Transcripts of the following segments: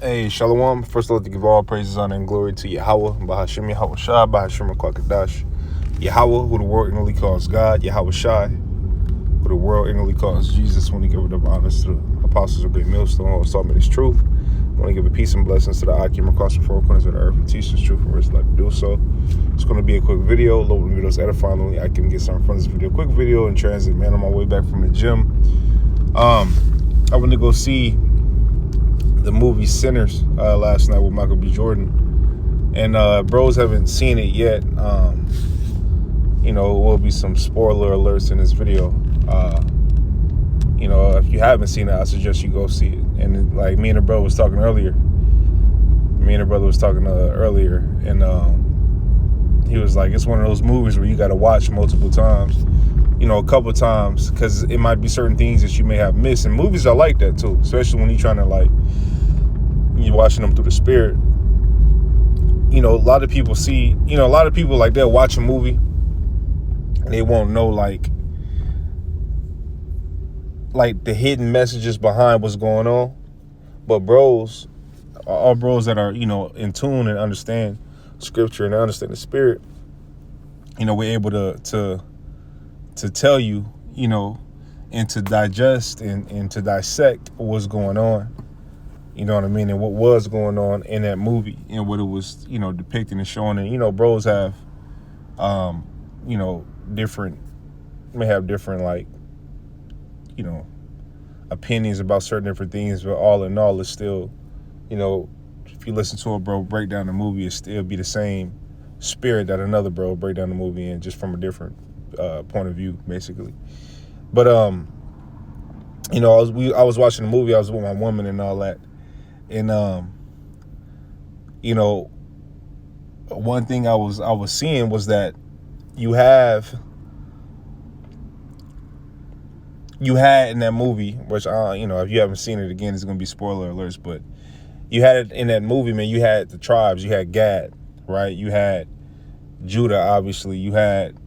Hey, Shalom. First, I'd like to give all praises, honor, and glory to Yahweh, Bahashim Yahweh Shai, Bahashim Kwakadash. Yahweh, who the world ignorantly calls God, Yahweh Shai, who the world ignorantly calls Jesus, when he gave up honors to the apostles of Great Millstone, who taught me this truth. I want to give a peace and blessings to the Akim across the four corners of the earth and teach this truth for us like to do so. It's going to be a quick video. Loading videos edifying. Only I can get some from this video. Quick video in transit, man, on my way back from the gym. I went to go see the movie Sinners last night with Michael B. Jordan, and bros haven't seen it yet. Will be some spoiler alerts in this video. If you haven't seen it, I suggest you go see it. And like me and the brother was talking earlier, and he was like, it's one of those movies where you got to watch multiple times, a couple times, because it might be certain things that you may have missed. And movies are like that too, especially when you're trying to you're watching them through the spirit. A lot of people like they'll watch a movie and they won't know like the hidden messages behind what's going on. But bros, all bros that are, in tune and understand scripture and understand the spirit, we're able to tell you, and to digest and to dissect what's going on. You know what I mean? And what was going on in that movie and what it was, depicting and showing. And, bros have, different opinions about certain different things. But all in all, it's still, if you listen to a bro break down the movie, it still be the same spirit that another bro break down the movie in, just from a different point of view, basically. But, I was watching the movie. I was with my woman and all that. And, one thing I was seeing was that you had in that movie, which, if you haven't seen it again, it's going to be spoiler alerts, but you had it in that movie, man. You had the tribes, you had Gad, right? You had Judah, obviously. You had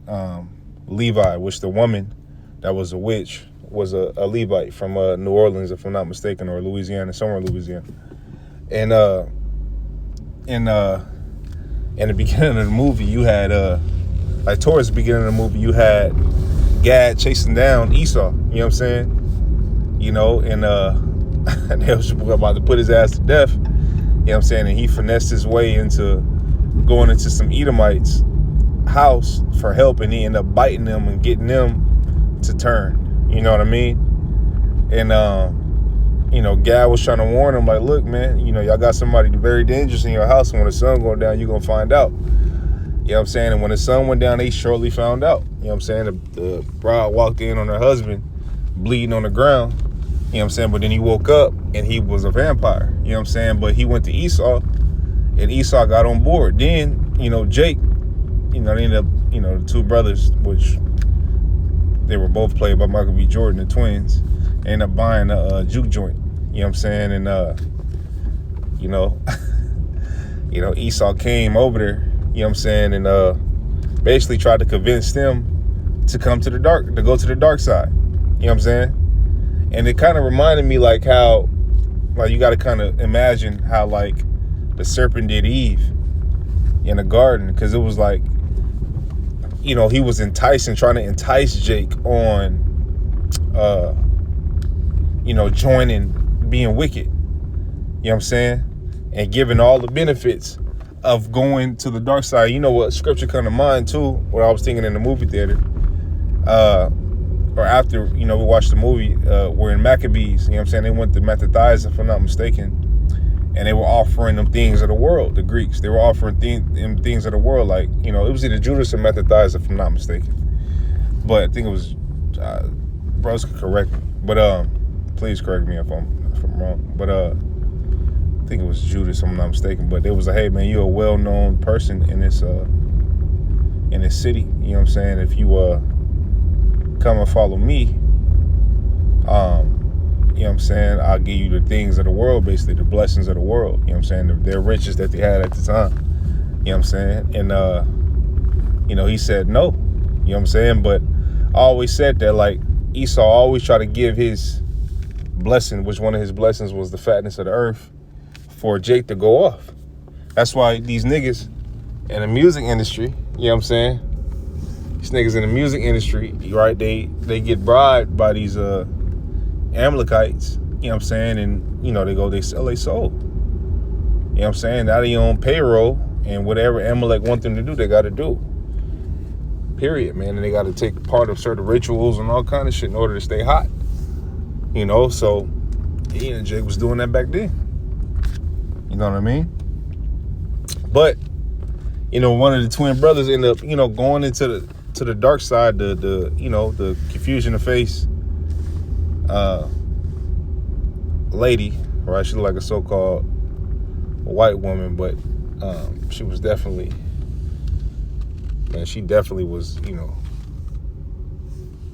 Levi, which the woman that was a witch was a Levite from New Orleans, if I'm not mistaken, or Louisiana, somewhere in Louisiana. And in the beginning of the movie, you had towards the beginning of the movie, you had Gad chasing down Esau. You know what I'm saying? And they was about to put his ass to death. You know what I'm saying? And he finessed his way into going into some Edomites' house for help, and he ended up biting them and getting them to turn. You know what I mean? And Gad was trying to warn him, like, look, man, y'all got somebody very dangerous in your house, and when the sun goes down, you're going to find out. You know what I'm saying? And when the sun went down, they shortly found out. You know what I'm saying? The bride walked in on her husband, bleeding on the ground. You know what I'm saying? But then he woke up, and he was a vampire. You know what I'm saying? But he went to Esau, and Esau got on board. Then, Jake, they ended up, the two brothers, which they were both played by Michael B. Jordan, the twins, ended up buying a juke joint. You know what I'm saying? And, Esau came over there, you know what I'm saying, and basically tried to convince them to go to the dark side. You know what I'm saying? And it kind of reminded me how, you got to kind of imagine how, the serpent did Eve in the garden, because it was he was trying to entice Jake on, joining, being wicked, you know what I'm saying, and giving all the benefits of going to the dark side. You know what scripture come to mind too, what I was thinking in the movie theater, or after, we watched the movie, we're in Maccabees, you know what I'm saying, they went to Mattathias, if I'm not mistaken, and they were offering them things of the world, the Greeks, they were offering them things of the world, it was either Judas or Mattathias, if I'm not mistaken, but I think it was, bros could correct me, but please correct me if I'm wrong, but I think it was Judas, if I'm not mistaken. But it was hey man, you're a well-known person in this city. You know what I'm saying? If you come and follow me, you know what I'm saying, I'll give you the things of the world, basically the blessings of the world. You know what I'm saying? Their riches that they had at the time. You know what I'm saying? And he said no. You know what I'm saying? But I always said that Esau always tried to give his blessing, which one of his blessings was the fatness of the earth, for Jake to go off. That's why these niggas in the music industry, you know what I'm saying? These niggas in the music industry, right? They get bribed by these Amalekites, you know what I'm saying? And, you know, they sell their soul. You know what I'm saying? Now they on payroll, and whatever Amalek want them to do, they got to do. Period, man. And they got to take part of certain rituals and all kind of shit in order to stay hot. You know, so Ian and Jake was doing that back then. You know what I mean? But, you know, one of the twin brothers ended up, you know, going into the dark side, the you know, the confusion of face lady, right? She looked like a so-called white woman, but she was definitely, man, she definitely was, you know,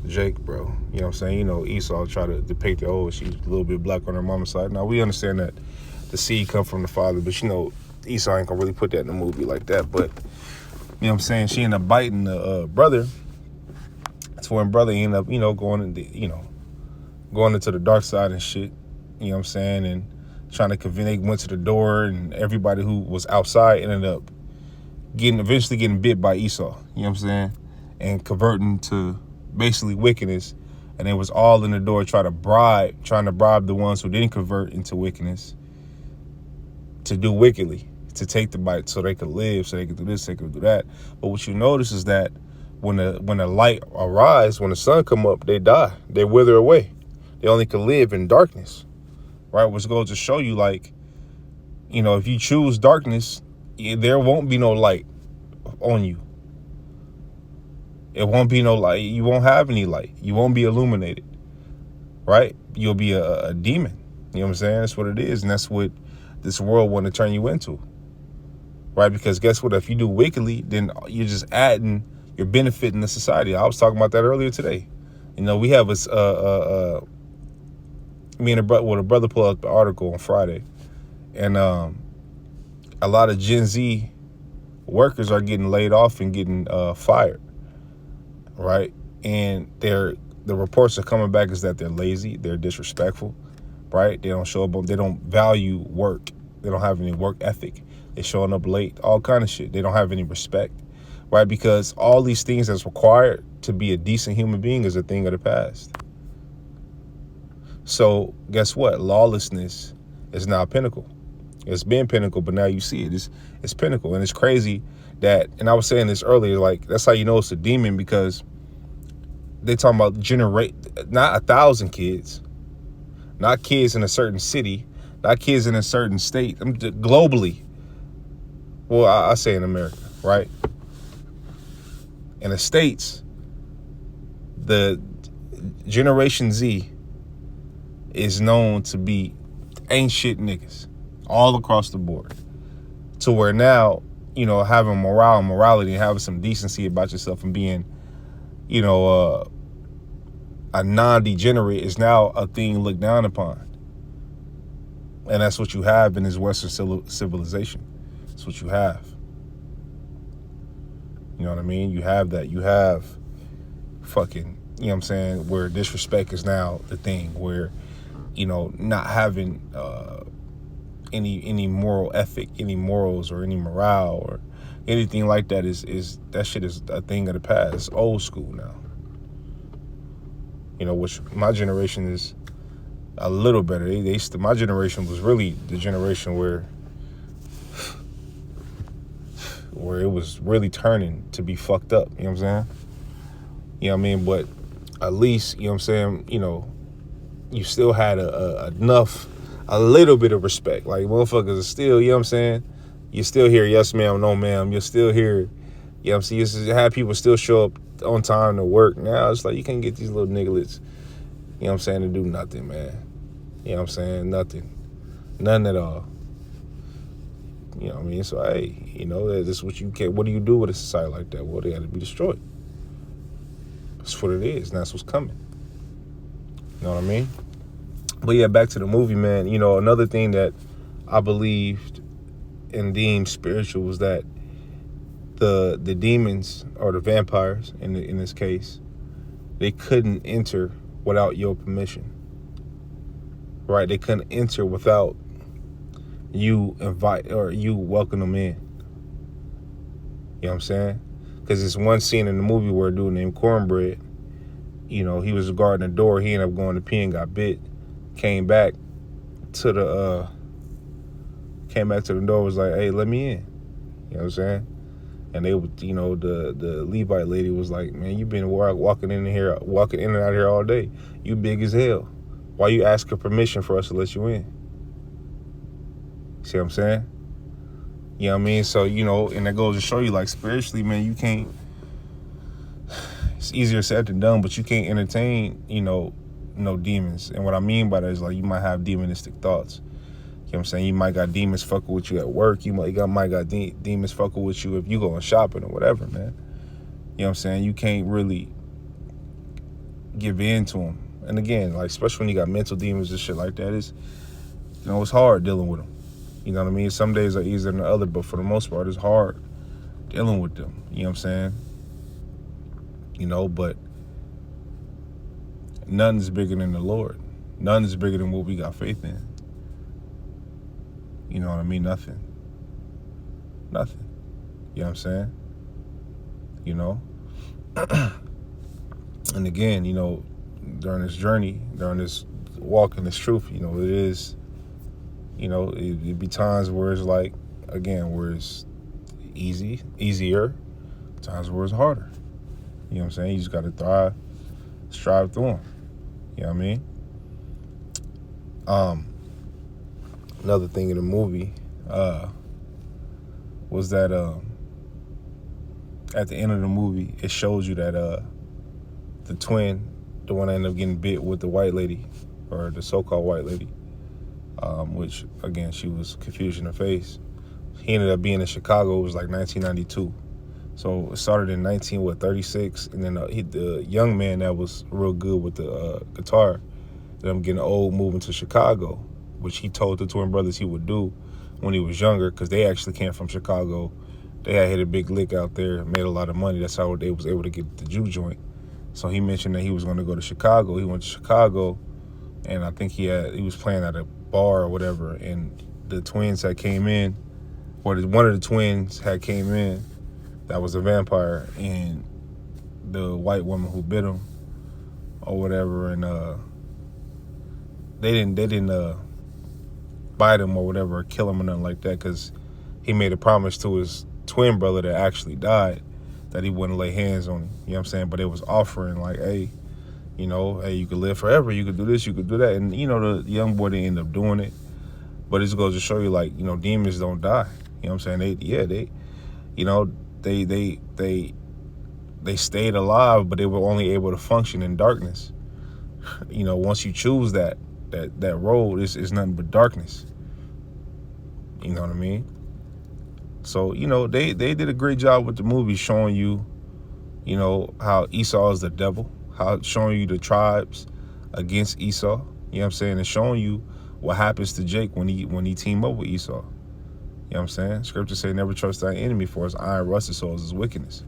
Jake, bro. You know what I'm saying? You know, Esau tried to depict that, she's a little bit black on her mama's side. Now, we understand that the seed come from the father, but, you know, Esau ain't gonna really put that in the movie like that. But, you know what I'm saying? She ended up biting the brother. That's when brother ended up, you know, going into the dark side and shit. You know what I'm saying? And trying to convince, they went to the door, and everybody who was outside ended up eventually getting bit by Esau. You know what I'm saying? And converting to basically wickedness. And it was all in the door trying to bribe the ones who didn't convert into wickedness to do wickedly, to take the bite so they could live, so they could do this, they could do that. But what you notice is that when the light arise, when the sun come up, they die. They wither away. They only can live in darkness, right? Which goes to show you, like, you know, if you choose darkness, there won't be no light on you. It won't be no light. You won't have any light. You won't be illuminated, right? You'll be a demon. You know what I'm saying? That's what it is, and that's what this world want to turn you into, right? Because guess what? If you do wickedly, then you're just you're benefiting the society. I was talking about that earlier today. You know, we have me and a brother pulled up the article on Friday, and a lot of Gen Z workers are getting laid off and getting fired, right? And the reports are coming back is that they're lazy, they're disrespectful, right? They don't show up, they don't value work. They don't have any work ethic. They're showing up late, all kind of shit. They don't have any respect, right? Because all these things that's required to be a decent human being is a thing of the past. So guess what? Lawlessness is now pinnacle. It's been pinnacle, but now you see it. It's pinnacle. And it's crazy that, and I was saying this earlier, like, that's how you know it's a demon, because they talking about not 1,000 kids, not kids in a certain city, not kids in a certain state, globally. Well, I say in America, right? In the States, the Generation Z is known to be ain't shit niggas all across the board, to where now, you know, having morality and having some decency about yourself and being, you know, a non-degenerate is now a thing looked down upon. And that's what you have in this Western civilization. That's what you have. You know what I mean? You have that. You have fucking, you know what I'm saying, where disrespect is now the thing, where, you know, not having any moral ethic, any morals or any morale or anything like that is that shit is a thing of the past. It's old school now. You know, which my generation is a little better. My generation was really the generation where it was really turning to be fucked up. You know what I'm saying? You know what I mean? But at least, you know what I'm saying, you know, you still had a little bit of respect. Like, motherfuckers are still, you know what I'm saying? You still hear yes ma'am, no ma'am. You're still hear, you know what I'm saying? You have people still show up on time to work. Now it's like you can't get these little nigglets, you know what I'm saying, to do nothing, man. You know what I'm saying? Nothing. None at all. You know what I mean? So, hey, you know, this is what you can. What do you do with a society like that? Well, they got to be destroyed. That's what it is, and that's what's coming. You know what I mean? But yeah, back to the movie, man. You know, another thing that I believed and deemed spiritual was that the demons, or the vampires in this case, they couldn't enter without your permission. Right? They couldn't enter without you invite or you welcome them in. You know what I'm saying? Because it's one scene in the movie where a dude named Cornbread, you know, he was guarding the door. He ended up going to pee and got bit. Came back to the door, was like, hey, let me in. You know what I'm saying? And they would, you know, the Levite lady was like, man, you been walking in and out of here all day. You big as hell. Why you asking permission for us to let you in? See what I'm saying? You know what I mean? So, you know, and that goes to show you, like, spiritually, man, you can't, it's easier said than done, but you can't entertain, you know, no demons. And what I mean by that is, like, you might have demonistic thoughts. You know what I'm saying? You might got demons fucking with you at work. You might got demons fucking with you if you going shopping or whatever, man. You know what I'm saying? You can't really give in to them. And again, like, especially when you got mental demons and shit like that, it's, you know, it's hard dealing with them. You know what I mean? Some days are easier than the other, but for the most part, it's hard dealing with them. You know what I'm saying? You know, but nothing's bigger than the Lord. Nothing's bigger than what we got faith in. You know what I mean? Nothing. Nothing. You know what I'm saying? You know? And again, you know, during this journey, during this walk in this truth, you know, it is, you know, it'd be times where it's like, again, where it's easier, times where it's harder. You know what I'm saying? You just got to strive through them. You know what I mean? Another thing in the movie was that at the end of the movie, it shows you that the twin, the one that ended up getting bit with the white lady, or the so-called white lady, which, again, she was Confucian of face. He ended up being in Chicago. It was like 1992. So it started in 36, and then the young man that was real good with the guitar, that I'm getting old, moving to Chicago, which he told the twin brothers he would do when he was younger, because they actually came from Chicago. They had hit a big lick out there, made a lot of money. That's how they was able to get the juke joint. So he mentioned that he was going to go to Chicago. He went to Chicago, and I think he was playing at a bar or whatever, and the twins had came in, or one of the twins had came in that was a vampire, and the white woman who bit him or whatever, and they didn't bite him or whatever, or kill him or nothing like that, because he made a promise to his twin brother that actually died that he wouldn't lay hands on him. You know what I'm saying? But it was offering, like, hey, you know, hey, you could live forever, you could do this, you could do that. And, you know, the young boy didn't end up doing it. But it just goes to show you, like, you know, demons don't die. You know what I'm saying? They stayed alive, but they were only able to function in darkness. You know, once you choose that road, it's nothing but darkness. You know what I mean? So, you know, they did a great job with the movie, showing you, you know, how Esau is the devil, how showing you the tribes against Esau. You know what I'm saying? And showing you what happens to Jake when he team up with Esau. You know what I'm saying? Scripture say, never trust thy enemy, for his iron rusted so is his wickedness.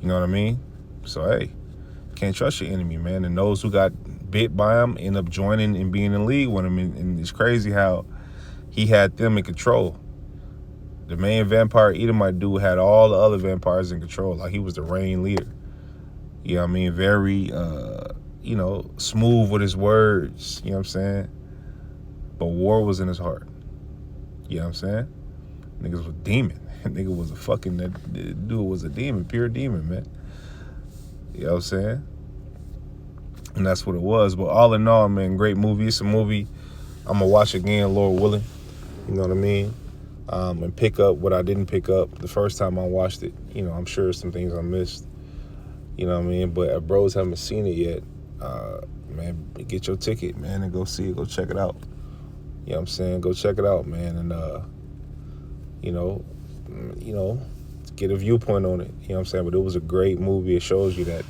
You know what I mean? So, hey, can't trust your enemy, man. And those who got bit by him end up joining and being in league with him. And it's crazy how he had them in control. The main vampire Edomite dude had all the other vampires in control. Like, he was the reign leader. You know what I mean? Very, you know, smooth with his words. You know what I'm saying? But war was in his heart. You know what I'm saying? Niggas was a demon. Nigga was a fucking, that dude was a demon, pure demon, man. You know what I'm saying? And that's what it was. But all in all, man, great movie. It's a movie I'm going to watch again, Lord willing. You know what I mean? And pick up what I didn't pick up the first time I watched it. You know, I'm sure some things I missed. You know what I mean? But if bros haven't seen it yet, man, get your ticket, man, and go see it. Go check it out. You know what I'm saying? Go check it out, man. And, you know, get a viewpoint on it. You know what I'm saying? But it was a great movie. It shows you that,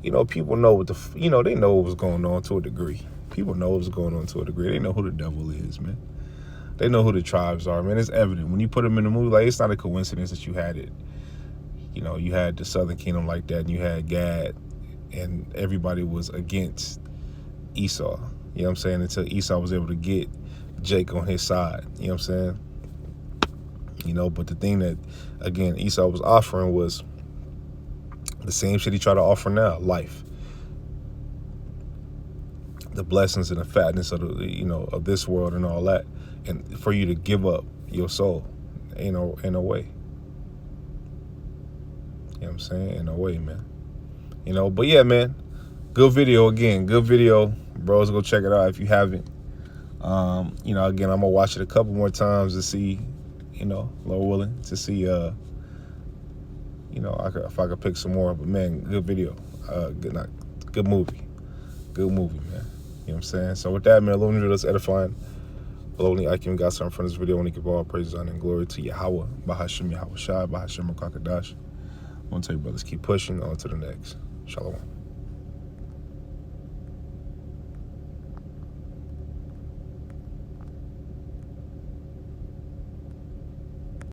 you know, people know they know what was going on to a degree. People know what's going on to a degree. They know who the devil is, man. They know who the tribes are, man. It's evident. When you put them in the movie, like, it's not a coincidence that you had it. You know, you had the Southern Kingdom like that, and you had Gad, and everybody was against Esau. You know what I'm saying? Until Esau was able to get Jake on his side. You know what I'm saying? You know, but the thing that, again, Esau was offering was the same shit he tried to offer now, life. The blessings and the fatness of the, you know, of this world and all that. And for you to give up your soul, you know, in a way. You know what I'm saying? In a way, man. You know, but yeah, man. Good video again. Good video. Bros, go check it out if you haven't. You know, again, I'm gonna watch it a couple more times to see, you know, Lord willing, to see you know, if I could pick some more. But man, good video. Good movie. Good movie, man. You know what I'm saying? So with that, man, Lord, that's edifying. Below I can got something from this video. When he give all praise, honor, and glory to Yahweh, Bahashim Yahweh Shai, Bahashim Kakadash. I want to tell you, brothers, keep pushing on to the next. Shalom.